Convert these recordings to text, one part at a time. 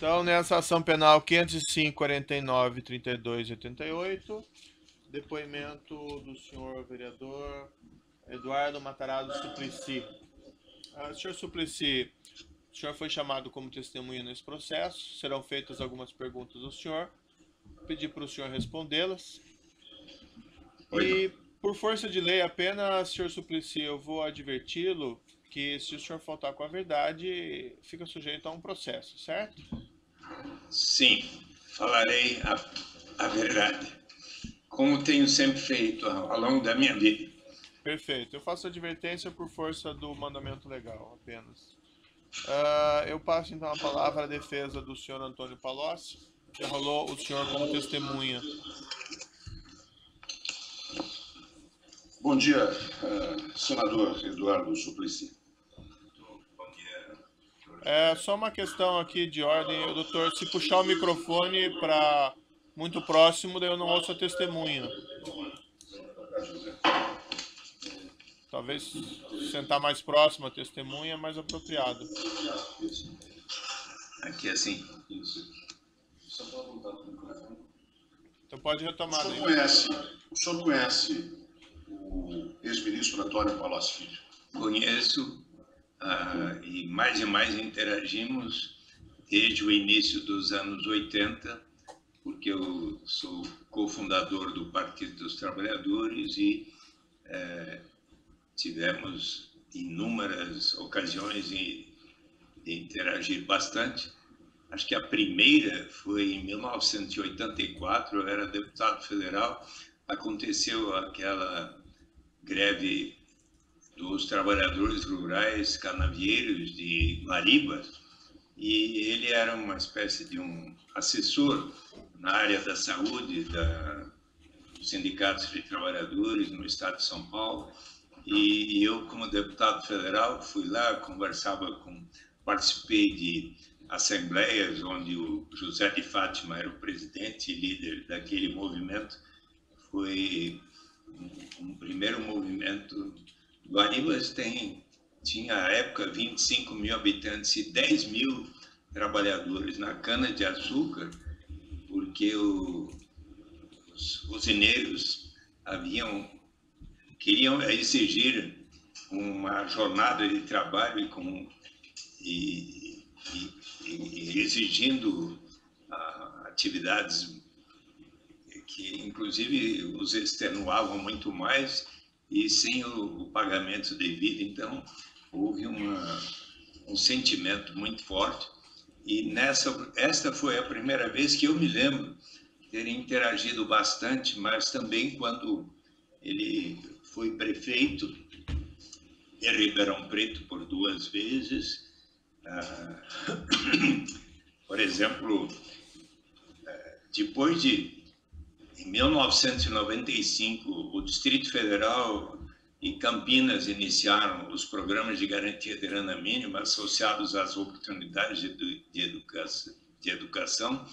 Então, nessa ação penal 505, 49, 32 e 88, depoimento do senhor vereador Eduardo Matarazzo Suplicy. Senhor Suplicy, o senhor foi chamado como testemunha nesse processo, serão feitas algumas perguntas ao senhor, pedir para o senhor respondê-las. E, por força de lei, apenas, senhor Suplicy, eu vou adverti-lo que se o senhor faltar com a verdade, fica sujeito a um processo, certo? Sim, falarei a verdade, como tenho sempre feito ao longo da minha vida. Perfeito. Eu faço advertência por força do mandamento legal, apenas. Eu passo, então, a palavra à defesa do senhor Antônio Palocci, que rolou o senhor como testemunha. Bom dia, senador Eduardo Suplicy. Só uma questão aqui de ordem, doutor, se puxar o microfone para muito próximo, daí eu não ouço a testemunha. Talvez sentar mais próximo a testemunha é mais apropriado. Aqui assim. Então pode retomar. O senhor conhece o ex-ministro Antônio Palocci Filho? Conheço e mais interagimos desde o início dos anos 80, porque eu sou cofundador do Partido dos Trabalhadores e tivemos inúmeras ocasiões de interagir bastante. Acho que a primeira foi em 1984, eu era deputado federal, aconteceu aquela greve dos trabalhadores rurais canavieiros de Guariba, e ele era uma espécie de um assessor na área da saúde dos sindicatos de trabalhadores no estado de São Paulo, e eu, como deputado federal, fui lá, participei de assembleias onde o José de Fátima era o presidente e líder daquele movimento. Foi um primeiro movimento. Guaribas tinha, à época, 25 mil habitantes e 10 mil trabalhadores na cana-de-açúcar, porque os usineiros queriam exigir uma jornada de trabalho e exigindo atividades que, inclusive, os extenuavam muito mais e sem o pagamento devido. Então, houve um sentimento muito forte. E esta foi a primeira vez que eu me lembro ter interagido bastante, mas também quando ele foi prefeito de Ribeirão Preto por 2 vezes. Por exemplo, depois em 1995, o Distrito Federal e Campinas iniciaram os programas de garantia de renda mínima associados às oportunidades de educação.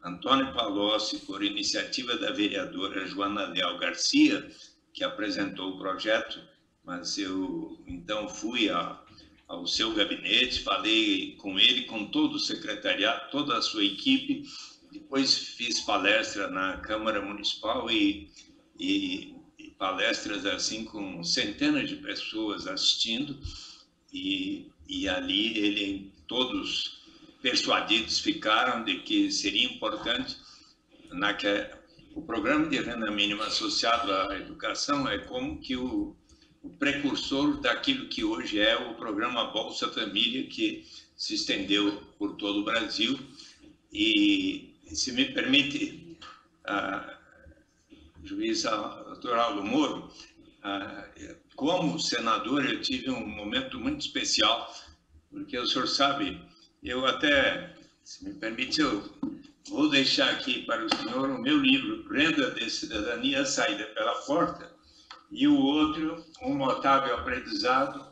Antônio Palocci, por iniciativa da vereadora Joana Leal Garcia, que apresentou o projeto, mas eu então fui ao seu gabinete, falei com ele, com todo o secretariado, toda a sua equipe. Depois fiz palestra na Câmara Municipal e palestras assim com centenas de pessoas assistindo, e ali todos persuadidos ficaram de que seria importante, o programa de renda mínima associado à educação é como que o precursor daquilo que hoje é o programa Bolsa Família, que se estendeu por todo o Brasil. E, se me permite, juiz doutor Aldo Moro, como senador eu tive um momento muito especial, porque o senhor sabe, eu até, se me permite, eu vou deixar aqui para o senhor o meu livro, Renda de Cidadania, Saída pela Porta, e o outro, Um Notável Aprendizado,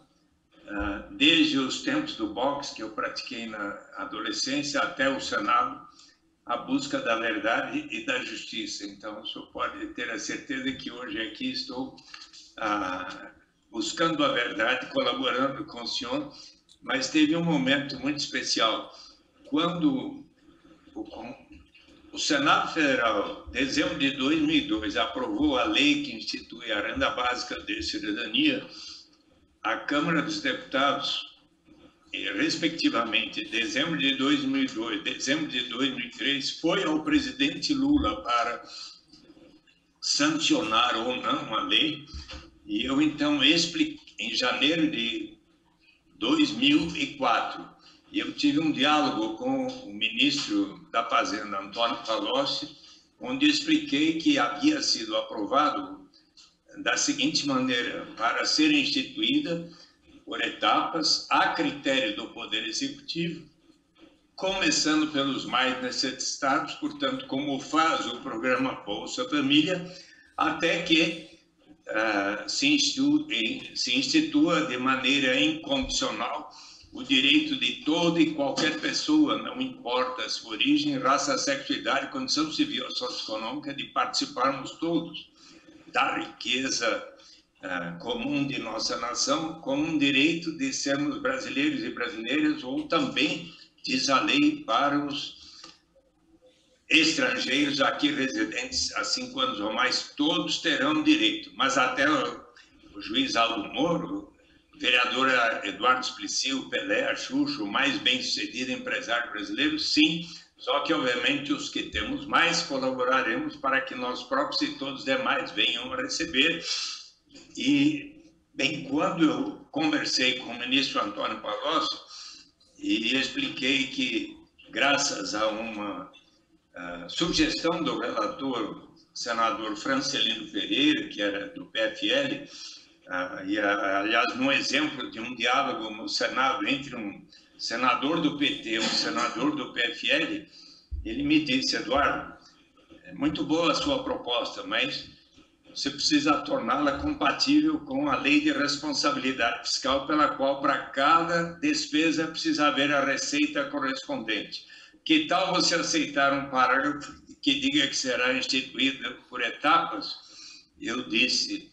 desde os tempos do boxe que eu pratiquei na adolescência até o Senado, a busca da verdade e da justiça. Então, o senhor pode ter a certeza que hoje aqui estou buscando a verdade, colaborando com o senhor, mas teve um momento muito especial. Quando O Senado Federal, em dezembro de 2002, aprovou a lei que institui a renda básica de cidadania. A Câmara dos Deputados, respectivamente, dezembro de 2002, dezembro de 2003, foi ao presidente Lula para sancionar ou não a lei. E eu, então, expliquei, em janeiro de 2004, eu tive um diálogo com o ministro da Fazenda, Antônio Palocci, onde expliquei que havia sido aprovado da seguinte maneira: para ser instituída por etapas, a critério do Poder Executivo, começando pelos mais necessitados, portanto, como faz o programa Bolsa Família, até que se institua de maneira incondicional o direito de toda e qualquer pessoa, não importa a sua origem, raça, sexo, idade, condição civil ou socioeconômica, de participarmos todos da riqueza comum de nossa nação, com um direito de sermos brasileiros e brasileiras, ou também, diz a lei, para os estrangeiros aqui residentes há 5 anos ou mais, todos terão direito. Mas até o juiz Aldo Moro, o vereador Eduardo Suplicy, o Pelé, a Xuxa, o mais bem-sucedido empresário brasileiro, sim, só que, obviamente, os que temos mais colaboraremos para que nós próprios e todos os demais venham a receber. E, bem, quando eu conversei com o ministro Antônio Palocci e expliquei que, graças a uma sugestão do relator, senador Francelino Pereira, que era do PFL, e, aliás, num exemplo de um diálogo no Senado entre um senador do PT e um senador do PFL, ele me disse: Eduardo, é muito boa a sua proposta, mas você precisa torná-la compatível com a lei de responsabilidade fiscal, pela qual, para cada despesa, precisa haver a receita correspondente. Que tal você aceitar um parágrafo que diga que será instituída por etapas? Eu disse: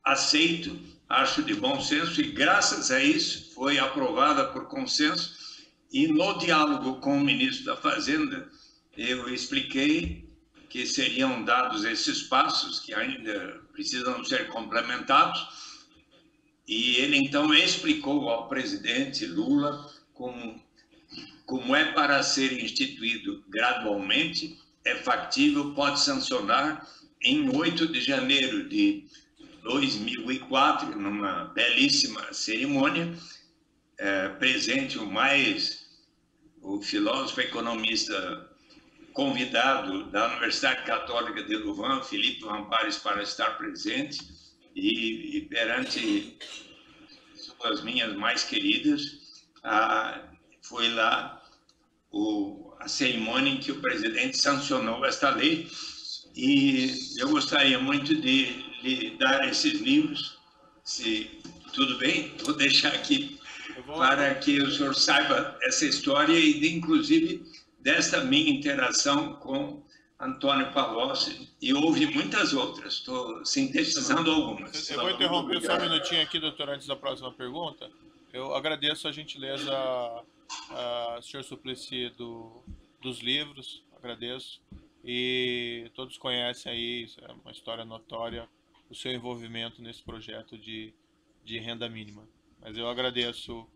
aceito, acho de bom senso, e graças a isso foi aprovada por consenso. E no diálogo com o ministro da Fazenda, eu expliquei que seriam dados esses passos, que ainda precisam ser complementados, e ele então explicou ao presidente Lula como é para ser instituído gradualmente, é factível, pode sancionar. Em 8 de janeiro de 2004, numa belíssima cerimônia, presente o filósofo economista convidado da Universidade Católica de Louvain, Felipe Lampares, para estar presente, e perante suas minhas mais queridas, foi lá a cerimônia em que o presidente sancionou esta lei. E eu gostaria muito de lhe dar esses livros, se tudo bem, vou deixar aqui para que o senhor saiba essa história e, inclusive, desta minha interação com Antônio Palocci, e houve muitas outras, estou sintetizando algumas. Eu vou interromper só um minutinho aqui, doutor, antes da próxima pergunta. Eu agradeço a gentileza, senhor Suplicy, dos livros, agradeço. E todos conhecem aí, é uma história notória, o seu envolvimento nesse projeto de renda mínima. Mas eu agradeço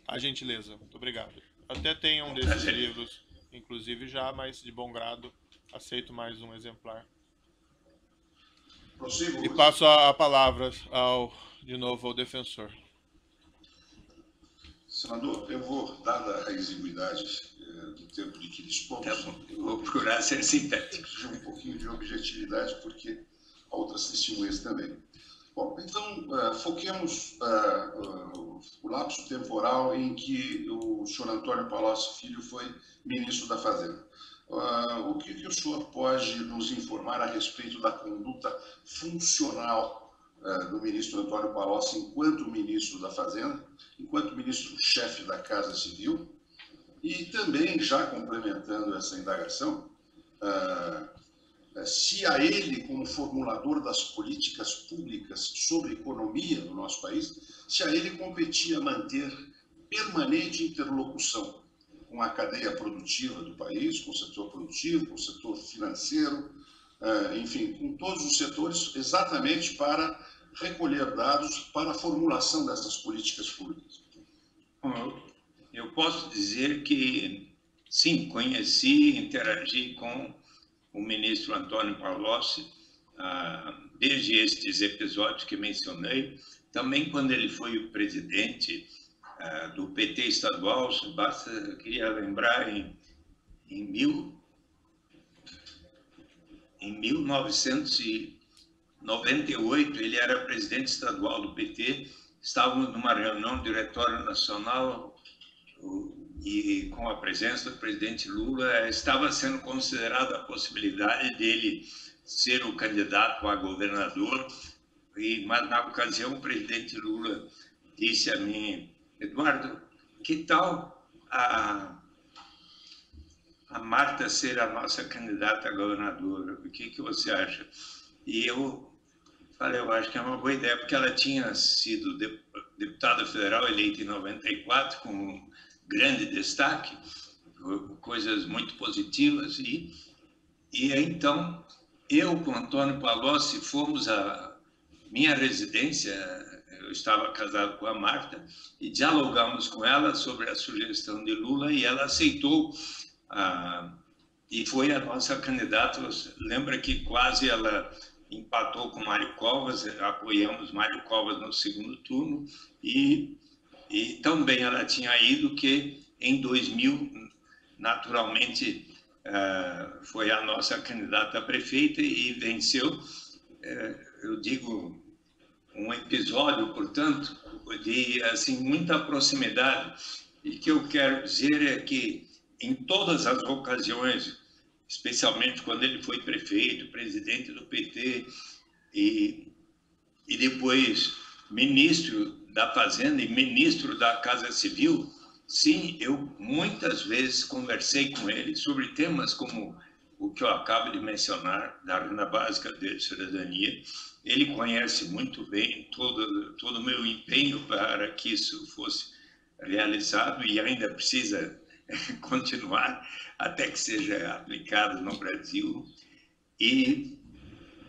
a gentileza. Muito obrigado. Até tenho um desses livros, inclusive já, mas de bom grado, aceito mais um exemplar. Prossigo. E passo a palavra de novo ao defensor. Senador, eu vou, dada a exiguidade do tempo de que dispomos, eu vou procurar ser sintético. Um pouquinho de objetividade, porque há outras testemunhas também. Bom, então, foquemos o lapso temporal em que o senhor Antônio Palocci Filho foi ministro da Fazenda. O que o senhor pode nos informar a respeito da conduta funcional do ministro Antônio Palocci enquanto ministro da Fazenda, enquanto ministro-chefe da Casa Civil, e também, já complementando essa indagação, se a ele, como formulador das políticas públicas sobre economia do nosso país, se a ele competia manter permanente interlocução com a cadeia produtiva do país, com o setor produtivo, com o setor financeiro, enfim, com todos os setores, exatamente para recolher dados para a formulação dessas políticas públicas. Eu posso dizer que, sim, conheci e interagi com o ministro Antônio Palocci, desde estes episódios que mencionei, também quando ele foi o presidente do PT estadual, eu queria lembrar, em 1998, ele era presidente estadual do PT, estávamos numa reunião do Diretório Nacional e com a presença do presidente Lula, estava sendo considerada a possibilidade dele ser o candidato a governador, mas na ocasião o presidente Lula disse a mim: Eduardo, que tal a Marta ser a nossa candidata a governadora? O que você acha? E eu falei, eu acho que é uma boa ideia, porque ela tinha sido deputada federal eleita em 94, com grande destaque, coisas muito positivas, e então eu com Antônio Palocci fomos à minha residência, eu estava casado com a Marta, e dialogamos com ela sobre a sugestão de Lula, e ela aceitou, e foi a nossa candidata. Lembra que quase ela empatou com Mário Covas, apoiamos Mário Covas no segundo turno, e também ela tinha ido que em 2000, naturalmente, foi a nossa candidata a prefeita e venceu. Eu digo, um episódio, portanto, de assim, muita proximidade, e que eu quero dizer é que em todas as ocasiões, especialmente quando ele foi prefeito, presidente do PT e depois ministro da Fazenda e ministro da Casa Civil, sim, eu muitas vezes conversei com ele sobre temas como o que eu acabo de mencionar, da renda básica de cidadania. Ele conhece muito bem todo o meu empenho para que isso fosse realizado e ainda precisa continuar até que seja aplicado no Brasil. E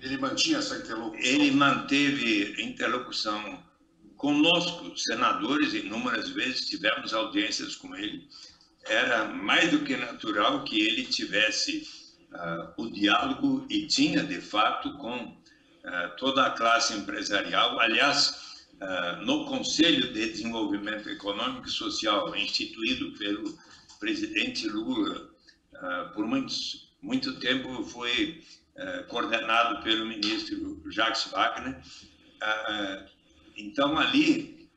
ele mantinha essa interlocução? Ele manteve interlocução conosco, senadores, inúmeras vezes tivemos audiências com ele. Era mais do que natural que ele tivesse o diálogo, e tinha, de fato, com toda a classe empresarial. Aliás, no Conselho de Desenvolvimento Econômico e Social, instituído pelo presidente Lula, por muito tempo foi coordenado pelo ministro Jacques Wagner. Então, ali,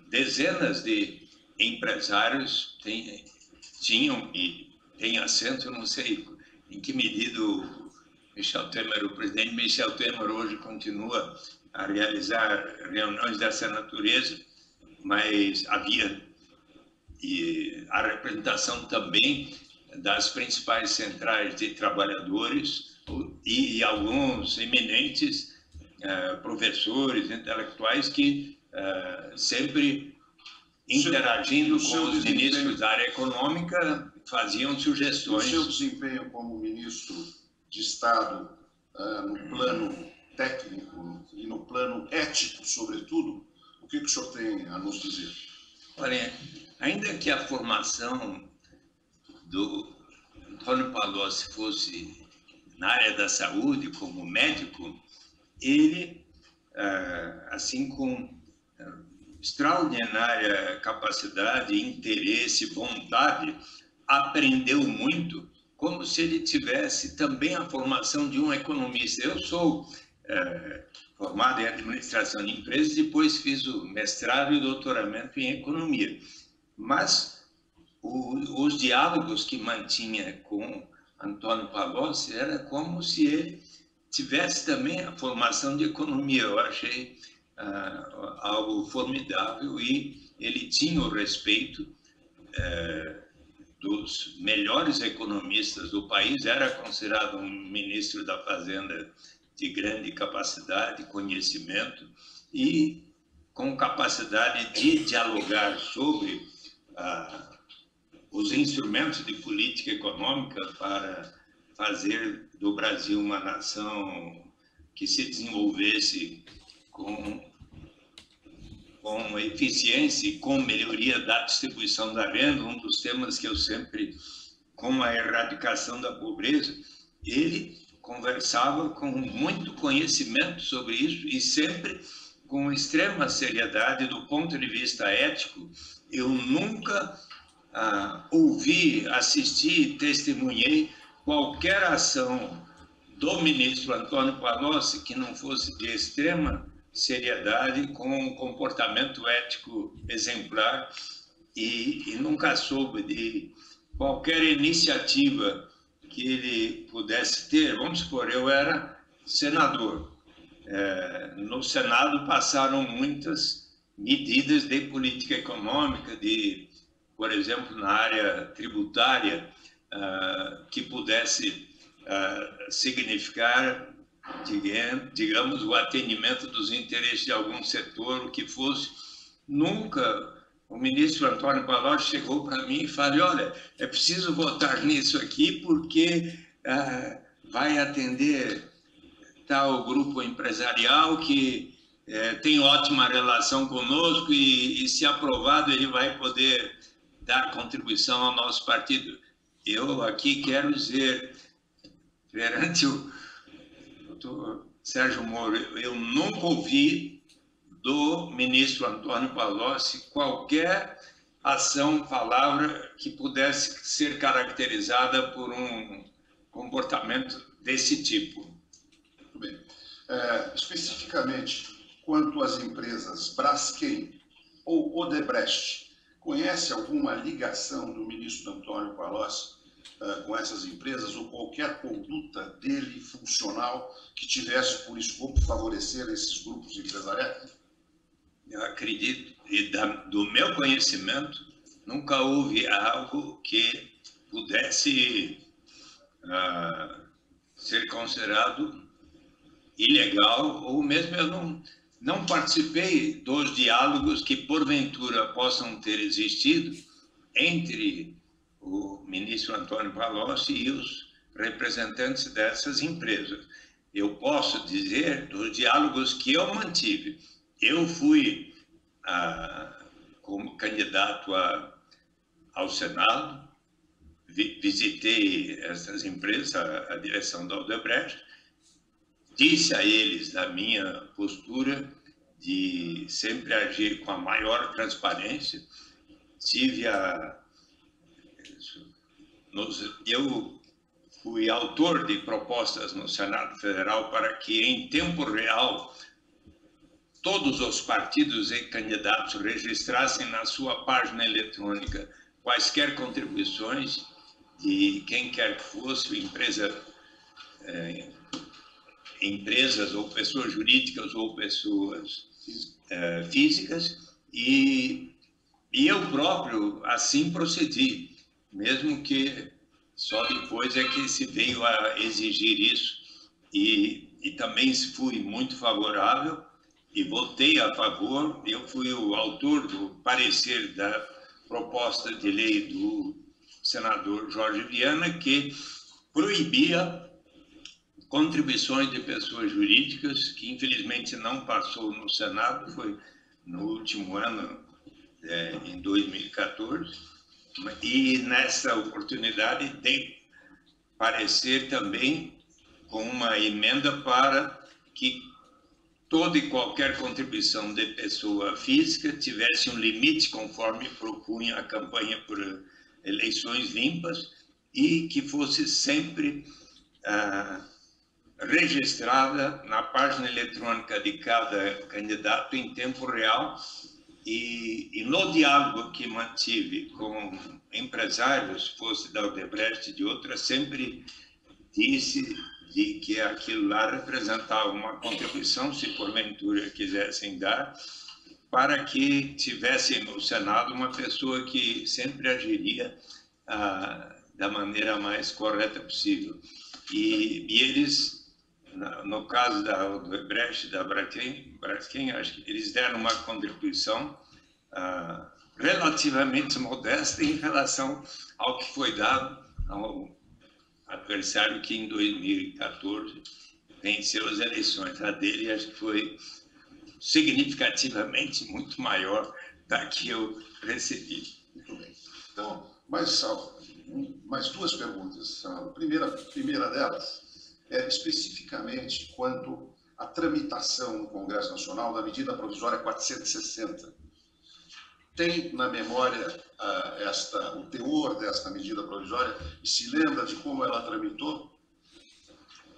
dezenas de empresários tinham e têm assento. Eu não sei em que medida o presidente Michel Temer hoje continua a realizar reuniões dessa natureza, mas havia a representação também das principais centrais de trabalhadores e alguns eminentes professores, intelectuais que sempre interagindo com os ministros da área econômica faziam sugestões. O seu desempenho como ministro de Estado no plano técnico e no plano ético, sobretudo, o que o senhor tem a nos dizer? Olha, ainda que a formação do Antônio Palocci fosse na área da saúde, como médico, ele, assim, com extraordinária capacidade, interesse, vontade, aprendeu muito, como se ele tivesse também a formação de um economista. Eu sou formado em administração de empresas, depois fiz o mestrado e doutoramento em economia. Mas os diálogos que mantinha com Antônio Palocci era como se ele tivesse também a formação de economia. Eu achei algo formidável, e ele tinha o respeito dos melhores economistas do país. Era considerado um ministro da Fazenda de grande capacidade, conhecimento e com capacidade de dialogar sobre os instrumentos de política econômica para fazer do Brasil uma nação que se desenvolvesse com eficiência e com melhoria da distribuição da renda, um dos temas que eu sempre, com a erradicação da pobreza, ele conversava com muito conhecimento sobre isso e sempre com extrema seriedade do ponto de vista ético. Eu nunca ouvi, assisti, testemunhei qualquer ação do ministro Antônio Palocci que não fosse de extrema seriedade, com um comportamento ético exemplar, e nunca soube de qualquer iniciativa que ele pudesse ter. Vamos supor, eu era senador. No Senado passaram muitas medidas de política econômica, por exemplo, na área tributária, que pudesse significar, digamos, o atendimento dos interesses de algum setor, o que fosse. Nunca o ministro Antônio Palocci chegou para mim e falou: olha, é preciso votar nisso aqui porque vai atender tal grupo empresarial que tem ótima relação conosco e, se aprovado, ele vai poder dar contribuição ao nosso partido. Eu aqui quero dizer, perante o doutor Sérgio Moro, eu nunca ouvi do ministro Antônio Palocci qualquer ação, palavra que pudesse ser caracterizada por um comportamento desse tipo. Muito bem. Especificamente, quanto às empresas Braskem ou Odebrecht, conhece alguma ligação do ministro Antônio Palocci com essas empresas, ou qualquer conduta dele funcional que tivesse por escopo favorecer esses grupos empresariais? Eu acredito, e do meu conhecimento, nunca houve algo que pudesse ser considerado ilegal, ou mesmo eu não participei dos diálogos que porventura possam ter existido entre o ministro Antônio Palocci e os representantes dessas empresas. Eu posso dizer dos diálogos que eu mantive. Eu fui como candidato ao Senado, visitei essas empresas, a direção da Odebrecht, disse a eles da minha postura de sempre agir com a maior transparência. Eu fui autor de propostas no Senado Federal para que, em tempo real, todos os partidos e candidatos registrassem na sua página eletrônica quaisquer contribuições de quem quer que fosse, empresas ou pessoas jurídicas ou pessoas físicas, e eu próprio assim procedi, mesmo que só depois é que se veio a exigir isso, e também fui muito favorável e votei a favor. Eu fui o autor do parecer da proposta de lei do senador Jorge Viana, que proibia contribuições de pessoas jurídicas, que infelizmente não passou no Senado, foi no último ano, em 2014, e nessa oportunidade dei parecer também com uma emenda para que toda e qualquer contribuição de pessoa física tivesse um limite, conforme propunha a campanha por eleições limpas, e que fosse sempre registrada na página eletrônica de cada candidato em tempo real. E no diálogo que mantive com empresários, fosse da Odebrecht e de outras, sempre disse de que aquilo lá representava uma contribuição, se porventura quisessem dar, para que tivessem no Senado uma pessoa que sempre agiria da maneira mais correta possível. E eles, no caso da Odebrecht, da Braskem, acho que eles deram uma contribuição relativamente modesta em relação ao que foi dado ao adversário que em 2014 venceu as eleições. A dele acho que foi significativamente muito maior da que eu recebi. Muito bem. Então, mais duas perguntas. A primeira delas é especificamente quanto à tramitação no Congresso Nacional da medida provisória 460. Tem na memória o teor desta medida provisória e se lembra de como ela tramitou?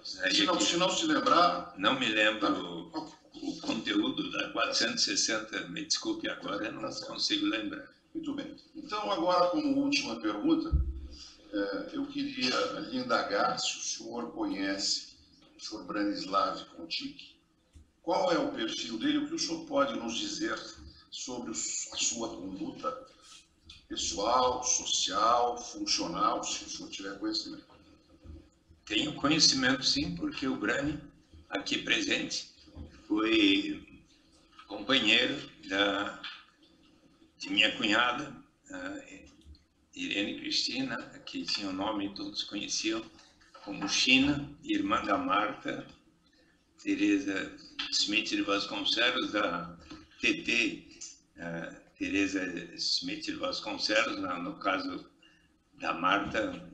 Se não se lembrar... Não me lembro o conteúdo da 460, me desculpe agora, eu não consigo lembrar. Muito bem. Então, agora, como última pergunta, eu queria lhe indagar se o senhor conhece o senhor Branislav Contic. Qual é o perfil dele? O que o senhor pode nos dizer sobre a sua conduta pessoal, social, funcional, se o senhor tiver conhecimento? Tenho conhecimento, sim, porque o Brani, aqui presente, foi companheiro de minha cunhada, Irene Cristina, que tinha o nome que todos conheciam como China, irmã da Marta, Teresa Smith de Vasconcelos, da TT, Teresa Smith de Vasconcelos, no caso da Marta,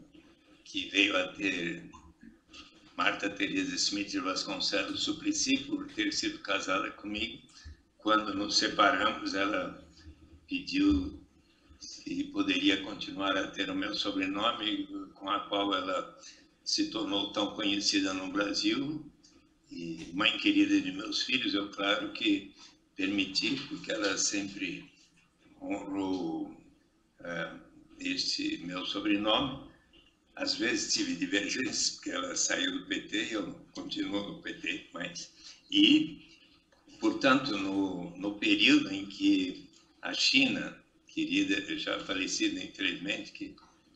que veio a ter Marta Teresa Smith de Vasconcelos Suplicy, por ter sido casada comigo. Quando nos separamos, ela pediu se poderia continuar a ter o meu sobrenome, com a qual ela se tornou tão conhecida no Brasil. E mãe querida de meus filhos, eu claro que permiti, porque ela sempre honrou este meu sobrenome. Às vezes tive divergências, porque ela saiu do PT e eu continuo no PT, mas... E, portanto, no período em que a China, querida, já falecida infelizmente, que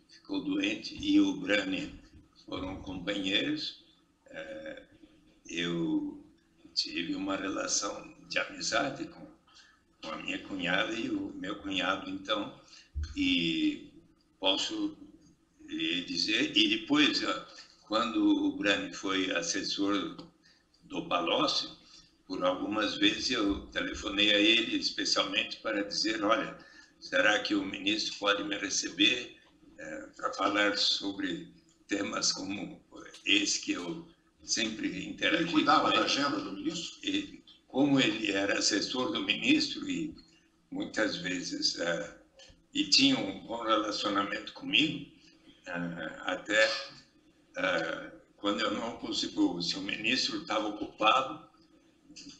ficou doente, e o Brani foram companheiros, eu tive uma relação de amizade com a minha cunhada e o meu cunhado, então, e posso dizer, e depois, quando o Brani foi assessor do Palocci, por algumas vezes eu telefonei a ele especialmente para dizer, olha, será que o ministro pode me receber para falar sobre temas como esse que eu sempre interagi. Ele cuidava da agenda do ministro? E, como ele era assessor do ministro e muitas vezes e tinha um bom relacionamento comigo, até quando eu não consigo, se o ministro estava ocupado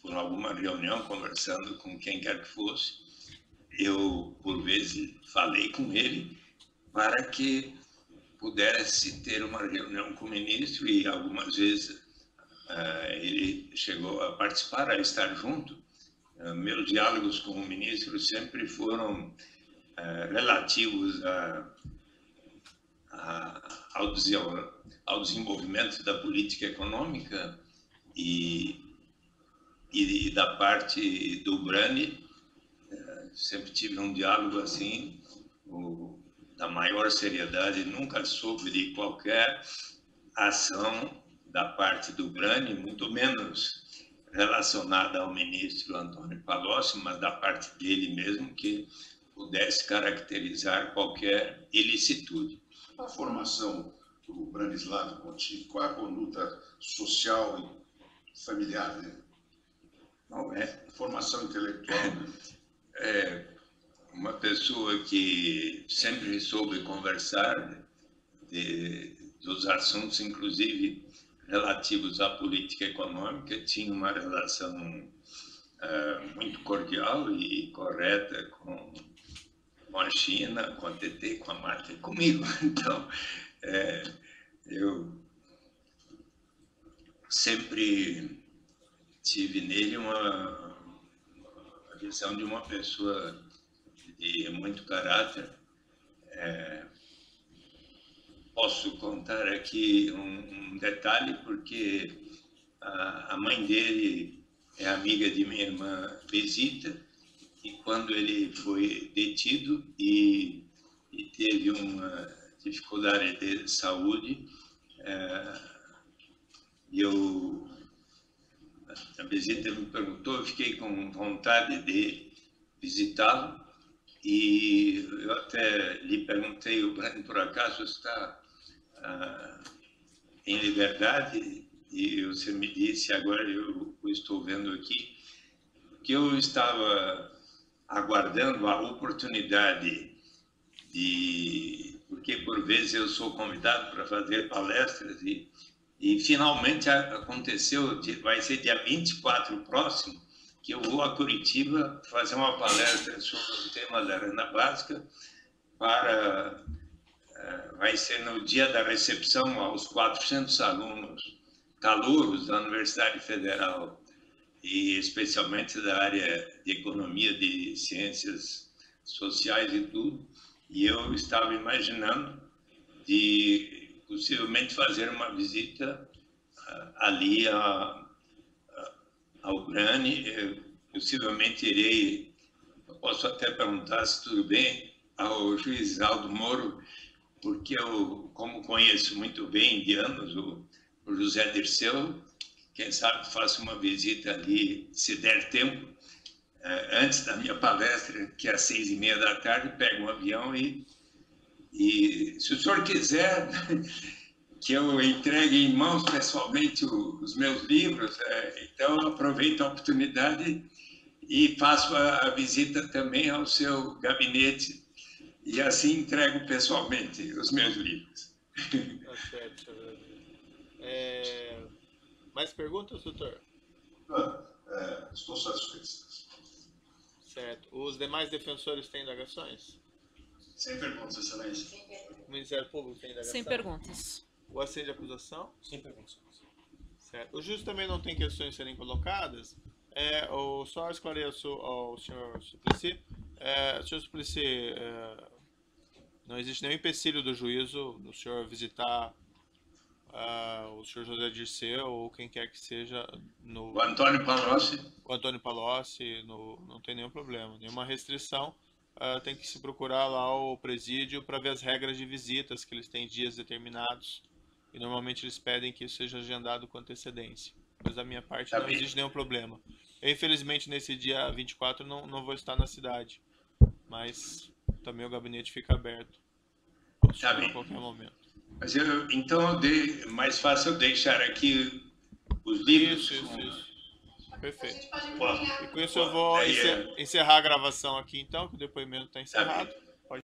por alguma reunião, conversando com quem quer que fosse, eu, por vezes, falei com ele para que pudesse ter uma reunião com o ministro e algumas vezes ele chegou a participar, a estar junto. Meus diálogos com o ministro sempre foram relativos ao desenvolvimento da política econômica e da parte do Brani. Sempre tive um diálogo assim, da maior seriedade, nunca soube de qualquer ação da parte do Brani, muito menos relacionada ao ministro Antônio Palocci, mas da parte dele mesmo, que pudesse caracterizar qualquer ilicitude. A formação do Branislav Contic, qual é a conduta social e familiar dele? Não é. Formação intelectual. É uma pessoa que sempre soube conversar dos assuntos, inclusive relativos à política econômica, tinha uma relação muito cordial e correta com a China, com a TT, com a Marta e comigo. Então, eu sempre tive nele uma visão de uma pessoa de muito caráter. Posso contar aqui um detalhe, porque a mãe dele é amiga de minha irmã Besita, e quando ele foi detido e teve uma dificuldade de saúde, a visita me perguntou, eu fiquei com vontade de visitá-lo, e eu até lhe perguntei, o Breno, por acaso está em liberdade? E você me disse, agora eu estou vendo aqui, que eu estava aguardando a oportunidade porque por vezes eu sou convidado para fazer palestras e finalmente aconteceu, vai ser dia 24 próximo, que eu vou a Curitiba fazer uma palestra sobre o tema da renda básica vai ser no dia da recepção aos 400 alunos calouros da Universidade Federal, e especialmente da área de economia, de ciências sociais e tudo. E eu estava imaginando de possivelmente fazer uma visita ali ao Grani. Possivelmente irei, eu posso até perguntar se tudo bem, ao juiz Aldo Moro, porque eu, como conheço muito bem de anos o José Dirceu, quem sabe faço uma visita ali, se der tempo, antes da minha palestra, que é às 6h30 da tarde, pego um avião e se o senhor quiser que eu entregue em mãos pessoalmente os meus livros, então aproveito a oportunidade e faço a visita também ao seu gabinete e assim entrego pessoalmente os meus livros. Tá certo, senhor. Mais perguntas, doutor? Estou satisfeito. Certo. Os demais defensores têm indagações? Sem perguntas, excelência. O Ministério Público tem indagação? Sem perguntas. O assento de acusação? Sem perguntas. Certo. O juiz também não tem questões a serem colocadas. Eu só esclareço ao senhor Suplicy. Senhor Suplicy, não existe nenhum empecilho do juízo do senhor visitar o senhor José Dirceu ou quem quer que seja o Antônio Palocci. O Antônio Palocci, não tem nenhum problema, nenhuma restrição. Tem que se procurar lá o presídio para ver as regras de visitas, que eles têm dias determinados e normalmente eles pedem que isso seja agendado com antecedência. Mas da minha parte não existe nenhum problema. Eu, infelizmente, nesse dia 24 não vou estar na cidade, mas também o gabinete fica aberto. Posso chegar a qualquer momento. Mas então mais fácil eu deixar aqui os livros. Isso. Perfeito. A gente pode e com isso eu vou encerrar a gravação aqui então, que o depoimento está encerrado.